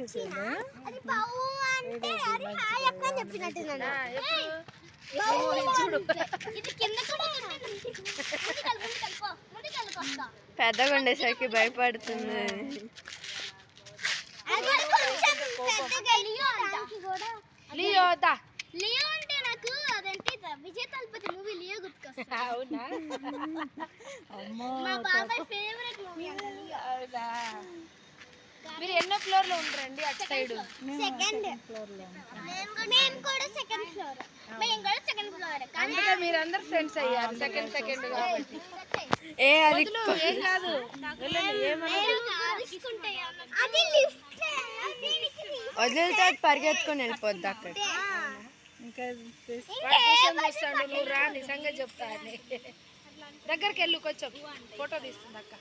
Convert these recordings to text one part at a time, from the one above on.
వచ్చిందా అది బావు అంటే అది హాయ్ అక్క అని చెప్పినట్టున్నాను చూడు ఇది కింద కూడా పెద్దగా ఉండేసరికి భయపడుతుంది. లియో అంటే నాకు అదంటే విజయ్ తలపతి మూవీ లియో గుర్తుకొస్తుంది. అవునా? మా బాబాయ్ ఫేవరెట్ మూవీ అవునా? మీరు ఎన్నో ఫ్లోర్ లో ఉంటారండి? అటు సైడ్ సెకండ్ ఫ్లోర్ లో. మేము కూడా సెకండ్ ఫ్లోర్. అందుకే మీరందరూ ఫ్రెండ్స్ అయ్యారు సెకండ్ కాబట్టి. ఏం కాదు వదిలితే పరిగెత్తుకొని వెళ్ళిపోద్ది అక్కడ. నువ్వు రా నిజంగా చెప్తా దగ్గరికి వెళ్ళు కొంచెం ఫోటో తీస్తుంది అక్క.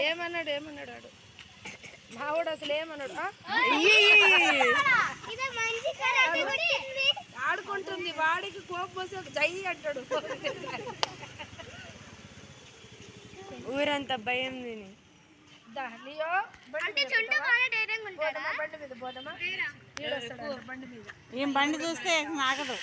ఏమన్నాడు వాడు మావాడు అసలు ఏమన్నాడు? ఆడుకుంటుంది వాడికి కోపం వస్తే జై అంటాడు. ఊరంతా భయం తిని బండి మీద పోదామా? బండి చూస్తే ఆగదు.